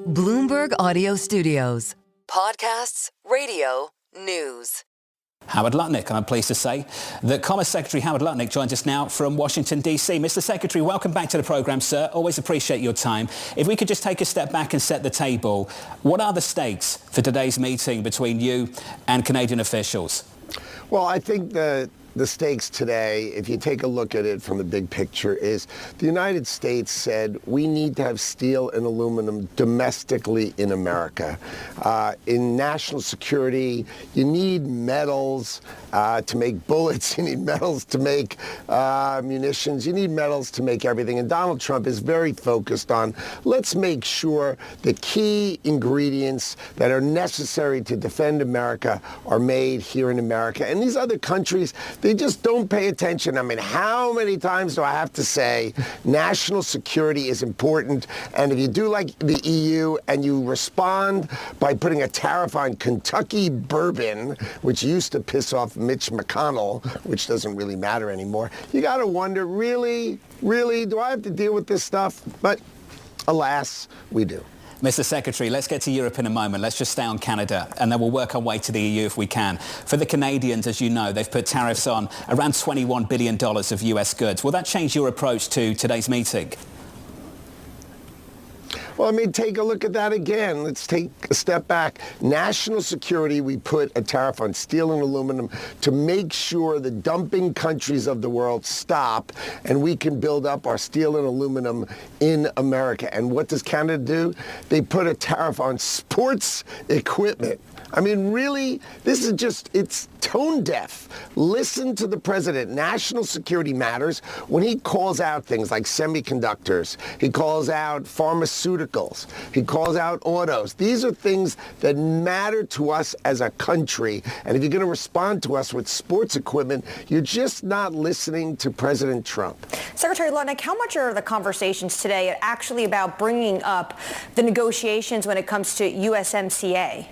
Bloomberg Audio Studios. Podcasts, radio, news. Howard Lutnick, and I'm pleased to say that Commerce Secretary Howard Lutnick joins us now from Washington, D.C. Mr. Secretary, welcome back to the program, sir. Always appreciate your time. If we could just take a step back and set the table, what are the stakes for today's meeting between you and Canadian officials? Well, I think the stakes today, if you take a look at it from the big picture, is the United States said we need to have steel and aluminum domestically in America. In national security, you need metals to make bullets, you need metals to make munitions, you need metals to make everything. And Donald Trump is very focused on, let's make sure the key ingredients that are necessary to defend America are made here in America. And these other countries, they just don't pay attention. I mean, how many times do I have to say national security is important? And if you do like the EU and you respond by putting a tariff on Kentucky bourbon, which used to piss off Mitch McConnell, which doesn't really matter anymore, you got to wonder, really, do I have to deal with this stuff? But alas, we do. Mr. Secretary, let's get to Europe in a moment. Let's just stay on Canada, and then we'll work our way to the EU if we can. For the Canadians, as you know, they've put tariffs on around $21 billion of US goods. Will that change your approach to today's meeting? Well, I mean, take a look at that again. Let's take a step back. National security, we put a tariff on steel and aluminum to make sure the dumping countries of the world stop and we can build up our steel and aluminum in America. And what does Canada do? They put a tariff on sports equipment. I mean, really, this is just, it's tone deaf. Listen to the president. National security matters when he calls out things like semiconductors. He calls out pharmaceuticals. He calls out autos. These are things that matter to us as a country. And if you're going to respond to us with sports equipment, you're just not listening to President Trump. Secretary Lutnick, how much are the conversations today actually about bringing up the negotiations when it comes to USMCA?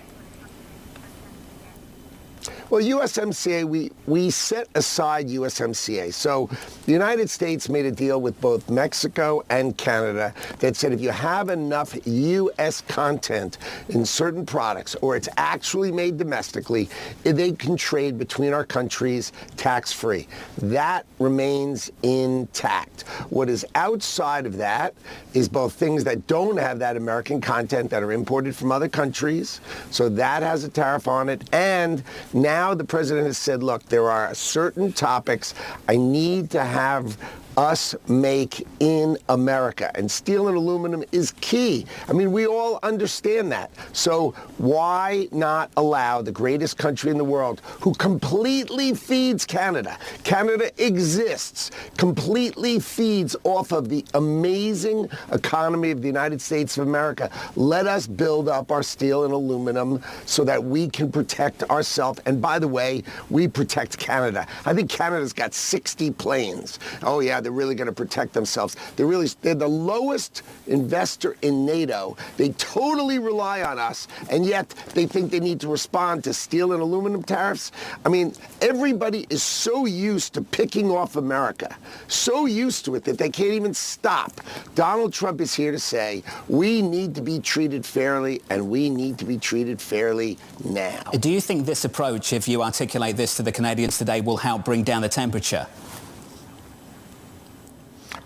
Well, USMCA, we set aside USMCA. So the United States made a deal with both Mexico and Canada that said if you have enough U.S. content in certain products or it's actually made domestically, they can trade between our countries tax-free. That remains intact. What is outside of that is both things that don't have that American content that are imported from other countries. So that has a tariff on it. And now the president has said, look, there are certain topics I need to have us make in America. And steel and aluminum is key. I mean, we all understand that. So why not allow the greatest country in the world, who completely feeds Canada? Canada exists, completely feeds off of the amazing economy of the United States of America. Let us build up our steel and aluminum so that we can protect ourselves. And by the way, we protect Canada. I think Canada's got 60 planes. Oh yeah, they're really going to protect themselves. They're the lowest investor in NATO. They totally rely on us, and yet they think they need to respond to steel and aluminum tariffs. I mean, everybody is so used to picking off America, so used to it that they can't even stop. Donald Trump is here to say we need to be treated fairly, and we need to be treated fairly now. Do you think this approach, if you articulate this to the Canadians today, will help bring down the temperature?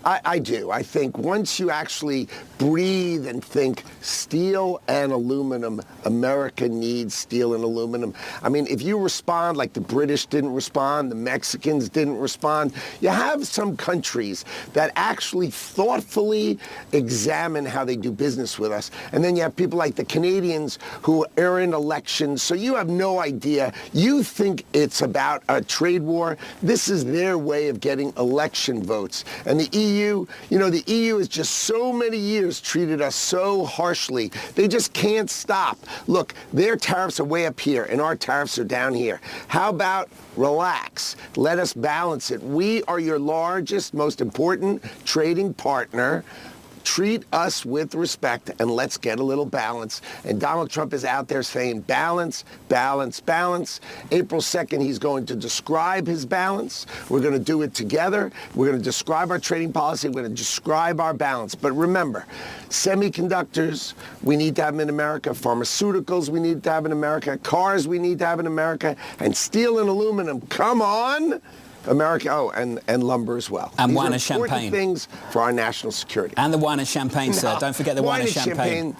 I do. I think once you actually breathe and think steel and aluminum, America needs steel and aluminum. I mean, if you respond like the British didn't respond, the Mexicans didn't respond, you have some countries that actually thoughtfully examine how they do business with us. And then you have people like the Canadians who are in elections, so you have no idea. You think it's about a trade war. This is their way of getting election votes. And the EU, the EU has just so many years treated us so harshly. They just can't stop. Look, their tariffs are way up here and our tariffs are down here. How about relax? Let us balance it. We are your largest, most important trading partner. treat us with respect, and let's get a little balance. And Donald Trump is out there saying balance, balance, balance. April 2nd, he's going to describe his balance. We're going to do it together. We're going to describe our trading policy. We're going to describe our balance. But remember, semiconductors, we need to have them in America. Pharmaceuticals, we need to have in America. Cars, we need to have in America. And steel and aluminum, come on. America, and lumber as well. And These wine are and champagne. important things for our national security. And the wine and champagne, sir. Don't forget the wine and champagne.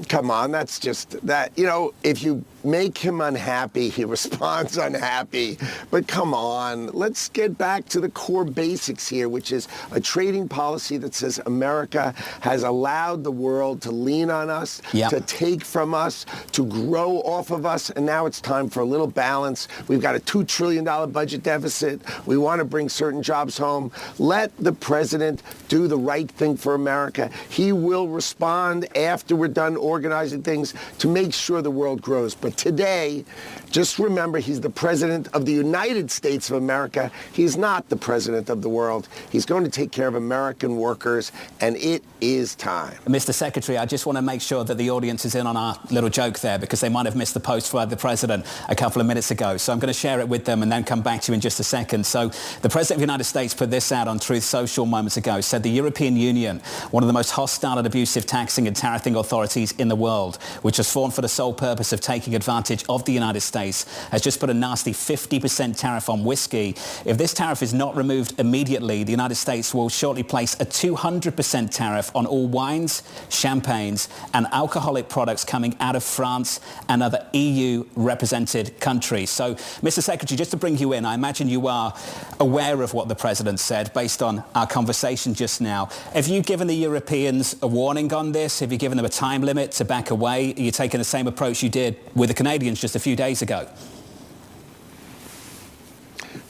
Come on, that's just that, if you make him unhappy, he responds unhappy. But come on, let's get back to the core basics here, which is a trading policy that says America has allowed the world to lean on us, to take from us, to grow off of us, and now it's time for a little balance. We've got a $2 trillion budget deficit. We want to bring certain jobs home. Let the president do the right thing for America. He will respond after we're done organizing things to make sure the world grows. But today, just remember, he's the president of the United States of America. He's not the president of the world. He's going to take care of American workers, and it is time. Mr. Secretary, I just want to make sure that the audience is in on our little joke there, because they might have missed the post for the president a couple of minutes ago. So I'm going to share it with them and then come back to you in just a second. So the president of the United States put this out on Truth Social moments ago, said the European Union, one of the most hostile and abusive taxing and tariffing authorities in the world, which was formed for the sole purpose of taking advantage of the United States, has just put a nasty 50% tariff on whiskey. If this tariff is not removed immediately, the United States will shortly place a 200% tariff on all wines, champagnes, and alcoholic products coming out of France and other EU-represented countries. So, Mr. Secretary, just to bring you in, I imagine you are aware of what the president said based on our conversation just now. Have you given the Europeans a warning on this? Have you given them a time limit to back away? Are you taking the same approach you did with the Canadians just a few days ago?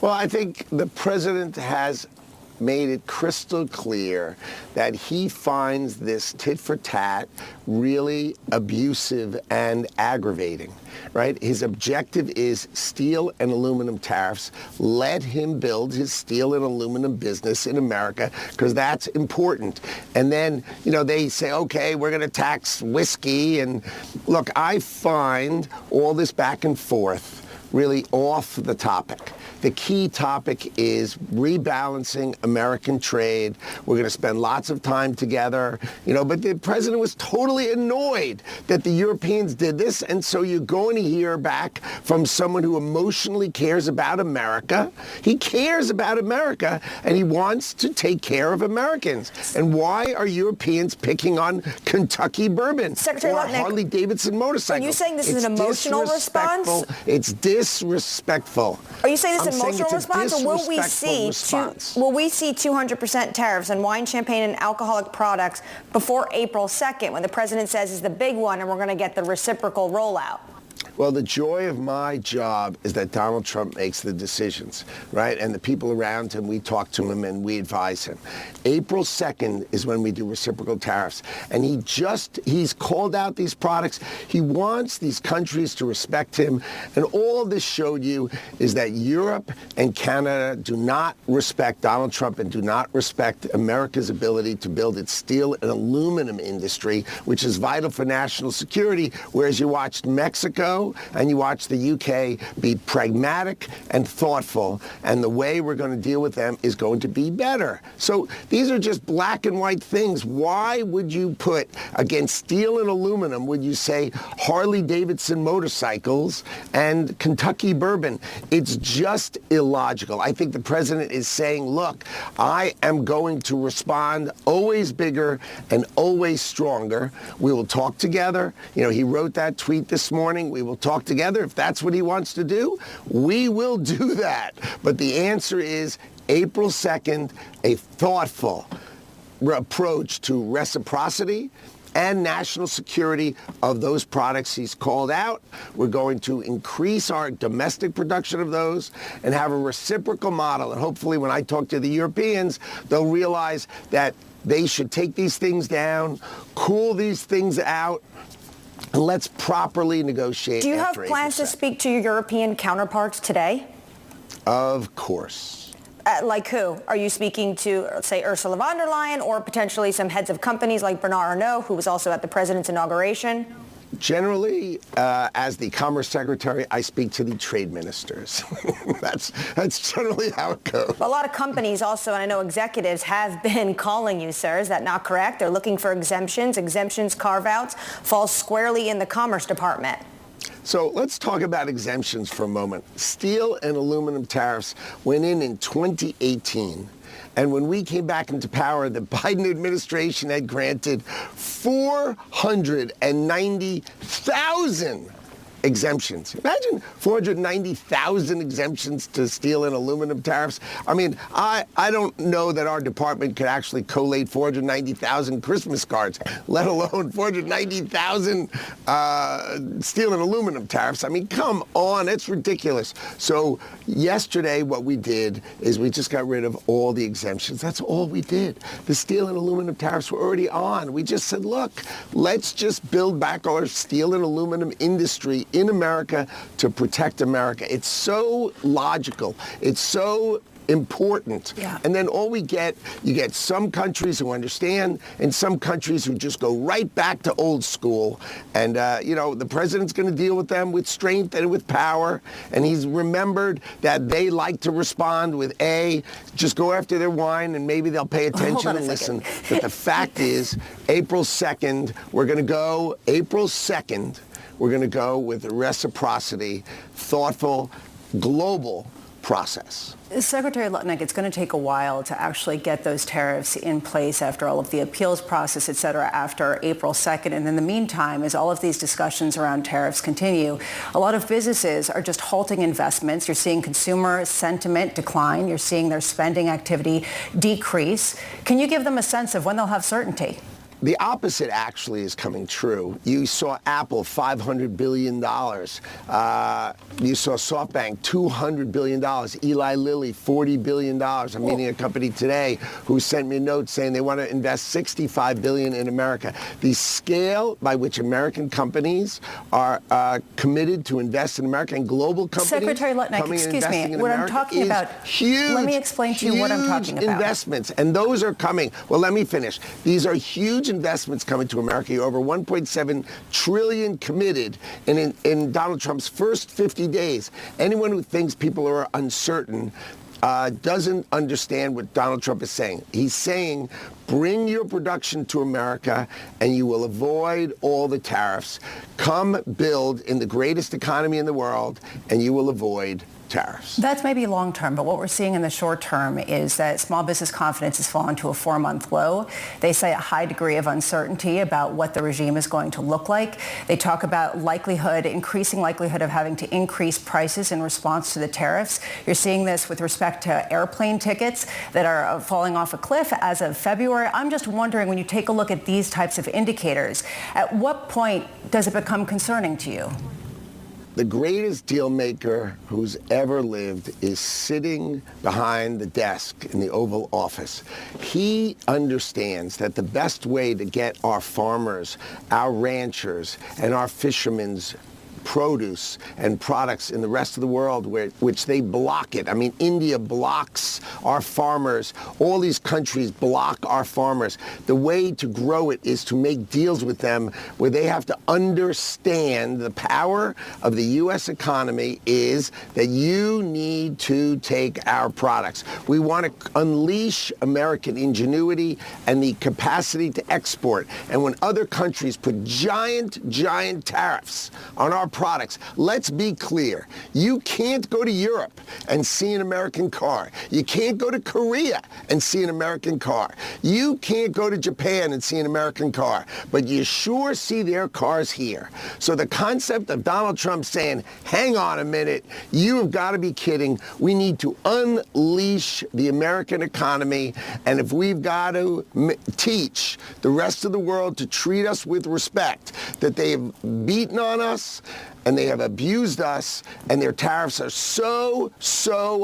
Well, I think the president has made it crystal clear that he finds this tit for tat really abusive and aggravating, right? His objective is steel and aluminum tariffs. Let him build his steel and aluminum business in America, because that's important. And then, they say, okay, we're going to tax whiskey. And look, I find all this back and forth really off the topic. The key topic is rebalancing American trade. We're going to spend lots of time together, but the president was totally annoyed that the Europeans did this. And so you're going to hear back from someone who emotionally cares about America. He cares about America, and he wants to take care of Americans. And why are Europeans picking on Kentucky bourbon Secretary or Lutnick, Harley Davidson motorcycles? Are you saying this is an emotional response? It's disrespectful. Are you saying this is an emotional response, or will we see 200% tariffs on wine, champagne, and alcoholic products before April 2nd, when the president says is the big one, and we're going to get the reciprocal rollout? Well, the joy of my job is that Donald Trump makes the decisions, right? And the people around him, we talk to him and we advise him. April 2nd is when we do reciprocal tariffs. And he's called out these products. He wants these countries to respect him. And all this showed you is that Europe and Canada do not respect Donald Trump and do not respect America's ability to build its steel and aluminum industry, which is vital for national security, whereas you watched Mexico and you watch the UK be pragmatic and thoughtful, and the way we're going to deal with them is going to be better. So these are just black and white things. Why would you put against steel and aluminum, would you say Harley Davidson motorcycles and Kentucky bourbon? It's just illogical. I think the president is saying, look, I am going to respond always bigger and always stronger. We will talk together. He wrote that tweet this morning. We will talk together. If that's what he wants to do, we will do that. But the answer is April 2nd, a thoughtful approach to reciprocity and national security of those products he's called out. We're going to increase our domestic production of those and have a reciprocal model. And hopefully when I talk to the Europeans, they'll realize that they should take these things down, cool these things out, and let's properly negotiate. Do you have plans to speak to your European counterparts today? Of course. Like who? Are you speaking to, say, Ursula von der Leyen or potentially some heads of companies like Bernard Arnault, who was also at the president's inauguration? Generally, as the Commerce Secretary, I speak to the trade ministers. That's generally how it goes. A lot of companies also, and I know executives, have been calling you, sir. Is that not correct? They're looking for exemptions. Exemptions, carve-outs, fall squarely in the Commerce Department. So let's talk about exemptions for a moment. Steel and aluminum tariffs went in 2018. And when we came back into power, the Biden administration had granted 490,000 exemptions. Imagine 490,000 exemptions to steel and aluminum tariffs. I mean, I don't know that our department could actually collate 490,000 Christmas cards, let alone 490,000 steel and aluminum tariffs. I mean, come on, it's ridiculous. So yesterday, what we did is we just got rid of all the exemptions. That's all we did. The steel and aluminum tariffs were already on. We just said, look, let's just build back our steel and aluminum industry in America to protect America. It's so logical. It's so important. Yeah. And then all you get some countries who understand and some countries who just go right back to old school. And, the president's going to deal with them with strength and with power. And he's remembered that they like to respond with just go after their wine and maybe they'll pay attention and listen. But the fact is, April 2nd, we're going to go with reciprocity, thoughtful, global process. Secretary Lutnick, it's going to take a while to actually get those tariffs in place after all of the appeals process, et cetera, after April 2nd. And in the meantime, as all of these discussions around tariffs continue, a lot of businesses are just halting investments. You're seeing consumer sentiment decline. You're seeing their spending activity decrease. Can you give them a sense of when they'll have certainty? The opposite actually is coming true. You saw Apple, $500 billion. You saw SoftBank, $200 billion. Eli Lilly, $40 billion. I'm meeting a company today who sent me a note saying they want to invest $65 billion in America. The scale by which American companies are committed to invest in America and global companies Secretary Lutnick, excuse me, what I'm talking about, huge, let me explain to you what I'm talking about. Investments, and those are coming. Well, let me finish. These are huge investments coming to America. Over $1.7 trillion committed in Donald Trump's first 50 days. Anyone who thinks people are uncertain doesn't understand what Donald Trump is saying. He's saying, bring your production to America and you will avoid all the tariffs. Come build in the greatest economy in the world and you will avoid tariffs. That's maybe long term, but what we're seeing in the short term is that small business confidence has fallen to a 4-month low. They say a high degree of uncertainty about what the regime is going to look like. They talk about increasing likelihood of having to increase prices in response to the tariffs. You're seeing this with respect to airplane tickets that are falling off a cliff as of February. I'm just wondering, when you take a look at these types of indicators, at what point does it become concerning to you? The greatest deal maker who's ever lived is sitting behind the desk in the Oval Office. He understands that the best way to get our farmers, our ranchers, and our fishermen's produce and products in the rest of the world, which they block it. I mean, India blocks our farmers. All these countries block our farmers. The way to grow it is to make deals with them where they have to understand the power of the U.S. economy is that you need to take our products. We want to unleash American ingenuity and the capacity to export. And when other countries put giant tariffs on our products, let's be clear. You can't go to Europe and see an American car. You can't go to Korea and see an American car. You can't go to Japan and see an American car, but you sure see their cars here. So the concept of Donald Trump saying, hang on a minute, you have got to be kidding. We need to unleash the American economy, and if we've got to teach the rest of the world to treat us with respect, that they have beaten on us and they have abused us, and their tariffs are so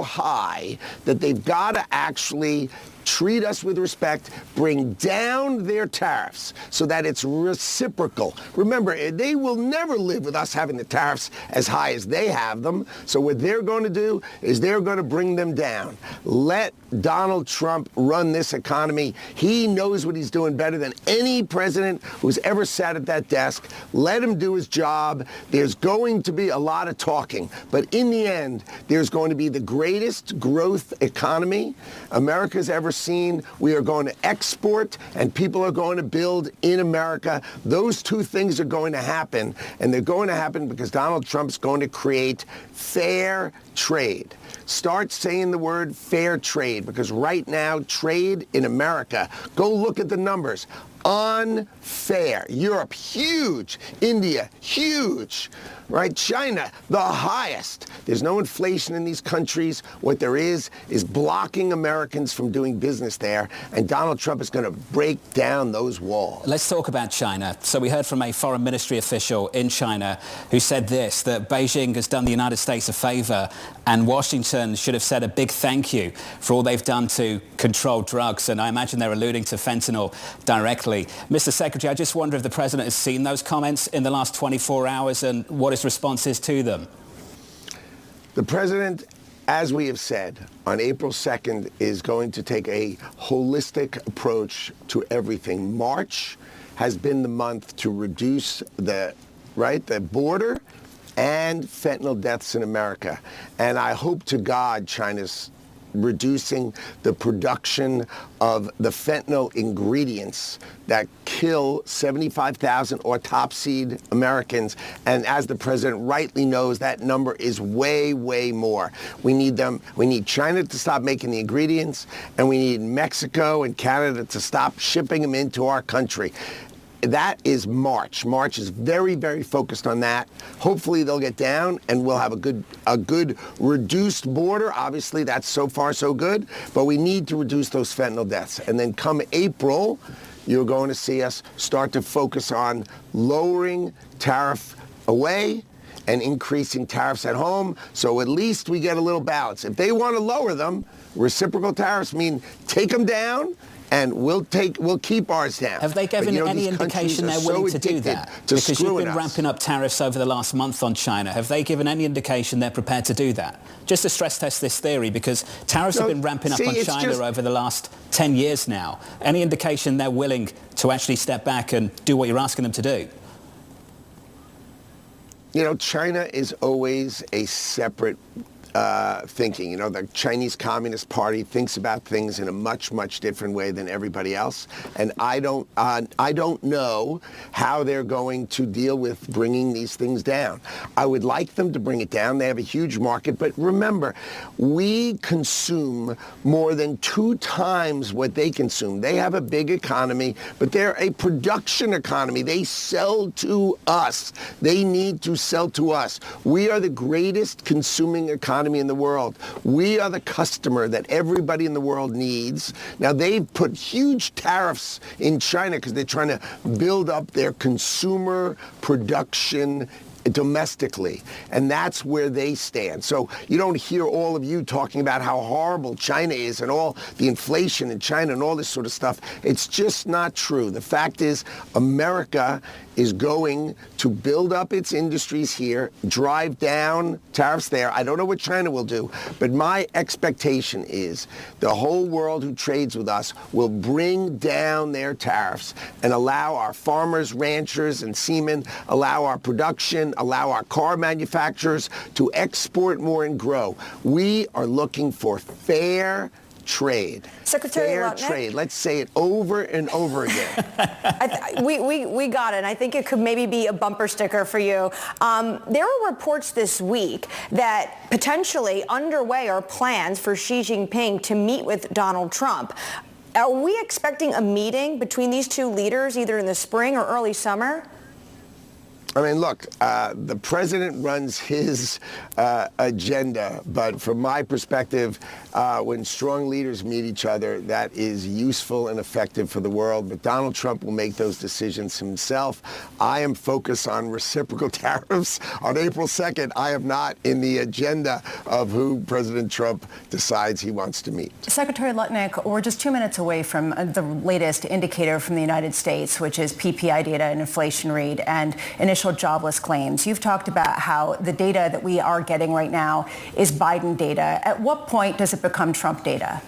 high that they've got to actually treat us with respect, bring down their tariffs so that it's reciprocal. Remember, they will never live with us having the tariffs as high as they have them. So what they're going to do is they're going to bring them down. Let Donald Trump run this economy. He knows what he's doing better than any president who's ever sat at that desk. Let him do his job. There's going to be a lot of talking, but in the end, there's going to be the greatest growth economy America's ever seen. We are going to export, and people are going to build in America. Those two things are going to happen, and they're going to happen because Donald Trump's going to create fair trade. Start saying the word fair trade, because right now, trade in America, go look at the numbers. Unfair. Europe, huge. India, huge. Right? China, the highest. There's no inflation in these countries. What there is blocking Americans from doing business there. And Donald Trump is going to break down those walls. Let's talk about China. So we heard from a foreign ministry official in China who said this, that Beijing has done the United States a favor and Washington should have said a big thank you for all they've done to control drugs. And I imagine they're alluding to fentanyl directly. Mr. Secretary, I just wonder if the president has seen those comments in the last 24 hours and what his response is to them. The president, as we have said, on April 2nd is going to take a holistic approach to everything. March has been the month to reduce the border and fentanyl deaths in America. And I hope to God China's reducing the production of the fentanyl ingredients that kill 75,000 autopsied Americans. And as the president rightly knows, that number is way, way more. We need China to stop making the ingredients, and we need Mexico and Canada to stop shipping them into our country. That is March. March is very, very focused on that. Hopefully they'll get down and we'll have a good reduced border. Obviously that's so far so good, but we need to reduce those fentanyl deaths. And then come April, you're going to see us start to focus on lowering tariff away and increasing tariffs at home. So at least we get a little balance. If they want to lower them, reciprocal tariffs mean take them down, and we'll keep ours down. Have they given any indication they're willing to do that? Because you've been ramping up tariffs over the last month on China. Have they given any indication they're prepared to do that? Just to stress test this theory, because tariffs have been ramping up on China over the last 10 years now. Any indication they're willing to actually step back and do what you're asking them to do? You know, China is always a separate thinking. You know, the Chinese Communist Party thinks about things in a much, much different way than everybody else. And I don't know how they're going to deal with bringing these things down. I would like them to bring it down. They have a huge market. But remember, we consume more than 2 times what they consume. They have a big economy, but they're a production economy. They sell to us. They need to sell to us. We are the greatest consuming economy in the world. We are the customer that everybody in the world needs. Now, they've put huge tariffs in China because they're trying to build up their consumer production domestically, and that's where they stand. So you don't hear all of you talking about how horrible China is and all the inflation in China and all this sort of stuff. It's just not true. The fact is, America is going to build up its industries here, drive down tariffs there. I don't know what China will do, but my expectation is the whole world who trades with us will bring down their tariffs and allow our farmers, ranchers, and seamen, allow our production, allow our car manufacturers to export more and grow. We are looking for fair trade. Secretary Fair Lutnick? trade. Let's say it over and over again. We got it. And I think it could maybe be a bumper sticker for you. There are reports this week that potentially underway are plans for Xi Jinping to meet with Donald Trump. Are we expecting a meeting between these two leaders either in the spring or early summer? I mean, look, the president runs his agenda, but from my perspective, when strong leaders meet each other, that is useful and effective for the world. But Donald Trump will make those decisions himself. I am focused on reciprocal tariffs on April 2nd. I am not in the agenda of who President Trump decides he wants to meet. Secretary Lutnick, we're just 2 minutes away from the latest indicator from the United States, which is PPI data and inflation read and initial jobless claims. You've talked about how the data that we are getting right now is Biden data. At what point does it become Trump data?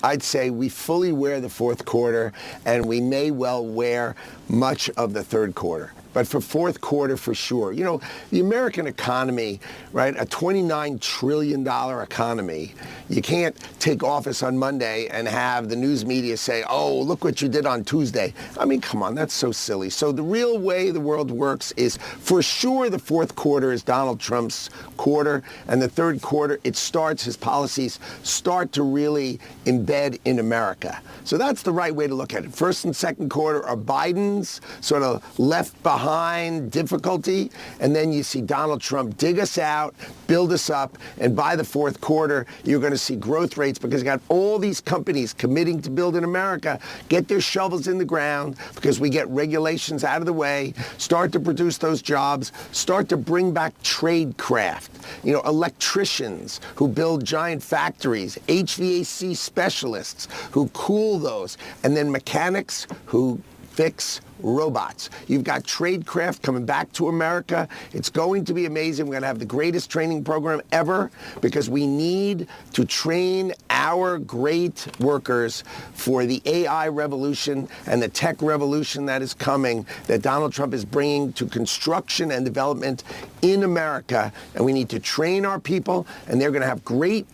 I'd say we fully wear the fourth quarter, and we may well wear much of the third quarter. But for fourth quarter, for sure. You know, the American economy, right, a $29 trillion economy, you can't take office on Monday and have the news media say, oh, look what you did on Tuesday. I mean, come on, that's so silly. So the real way the world works is, for sure, the fourth quarter is Donald Trump's quarter, and the third quarter, his policies start to really embed in America. So that's the right way to look at it. First and second quarter are Biden's sort of left behind difficulty, and then you see Donald Trump dig us out, build us up, and by the fourth quarter, you're going to see growth rates because you got all these companies committing to build in America, get their shovels in the ground because we get regulations out of the way, start to produce those jobs, start to bring back trade craft, you know, electricians who build giant factories, HVAC specialists who cool those, and then mechanics who fix robots. You've got tradecraft coming back to America. It's going to be amazing. We're going to have the greatest training program ever because we need to train our great workers for the AI revolution and the tech revolution that is coming, that Donald Trump is bringing to construction and development in America. And we need to train our people, and they're going to have great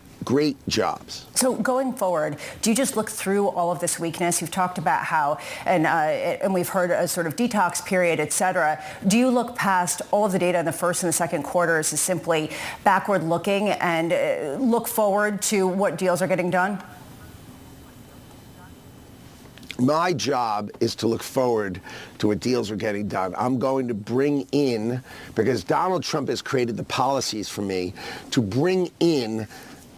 jobs. So going forward, do you just look through all of this weakness? You've talked about how, and we've heard a sort of detox period, et cetera. Do you look past all of the data in the first and the second quarters as simply backward looking and look forward to what deals are getting done? My job is to look forward to what deals are getting done. I'm going to bring in, because Donald Trump has created the policies for me, to bring in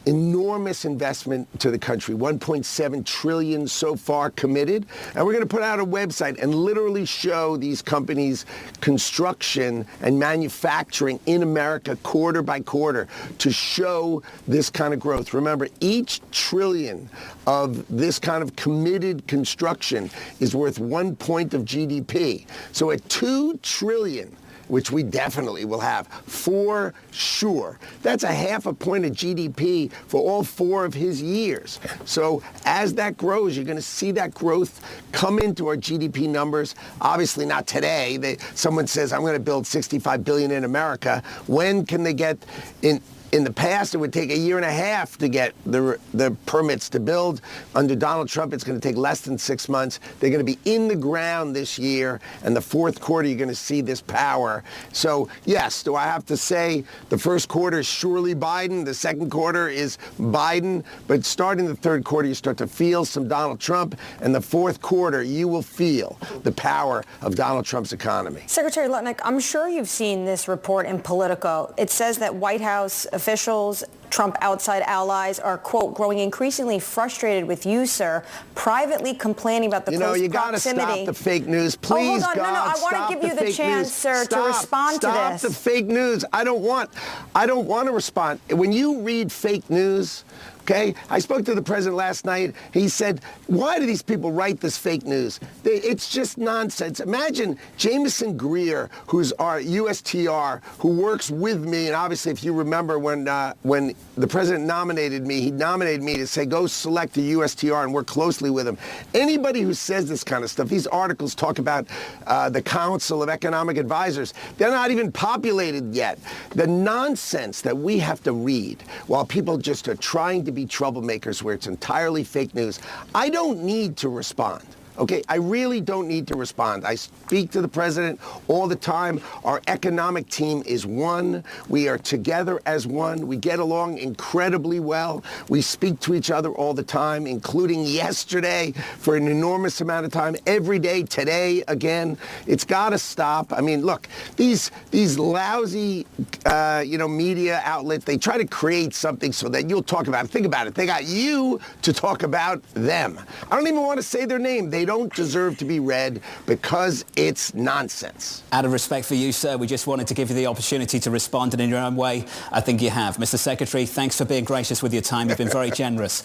enormous investment to the country, $1.7 trillion so far committed. And we're going to put out a website and literally show these companies construction and manufacturing in America quarter by quarter to show this kind of growth. Remember, each trillion of this kind of committed construction is worth 1 point of GDP. So at $2 trillion, which we definitely will have, for sure. That's a ½ point of GDP for all 4 of his years. So as that grows, you're going to see that growth come into our GDP numbers. Obviously not today. Someone says, I'm going to build $65 billion in America. When can they get in? In the past, it would take a year and a half to get the permits to build. Under Donald Trump, it's going to take less than 6 months. They're going to be in the ground this year, and the fourth quarter, you're going to see this power. So, yes, do I have to say the first quarter is surely Biden, the second quarter is Biden, but starting the third quarter, you start to feel some Donald Trump, and the fourth quarter, you will feel the power of Donald Trump's economy. Secretary Lutnick, I'm sure you've seen this report in Politico. It says that White House officials, Trump outside allies are, quote, growing increasingly frustrated with you, sir, privately complaining about the close proximity. You got to stop the fake news. Please, hold on. God, no, I want to give you the chance, sir, to respond to this. Stop the fake news. I don't want to respond. When you read fake news, okay? I spoke to the president last night. He said, why do these people write this fake news? It's just nonsense. Imagine Jameson Greer, who's our USTR, who works with me. And obviously, if you remember when the president nominated me, he nominated me to say, go select a USTR and work closely with him. Anybody who says this kind of stuff, these articles talk about the Council of Economic Advisors. They're not even populated yet. The nonsense that we have to read while people just are trying to be troublemakers where it's entirely fake news. I don't need to respond. Okay, I really don't need to respond. I speak to the president all the time. Our economic team is one. We are together as one. We get along incredibly well. We speak to each other all the time, including yesterday for an enormous amount of time, every day, today again. It's got to stop. I mean, look, these lousy, media outlets, they try to create something so that you'll talk about it. Think about it. They got you to talk about them. I don't even want to say their name. They don't deserve to be read because it's nonsense. Out of respect for you, sir, we just wanted to give you the opportunity to respond, and in your own way, I think you have. Mr. Secretary, thanks for being gracious with your time. You've been very generous.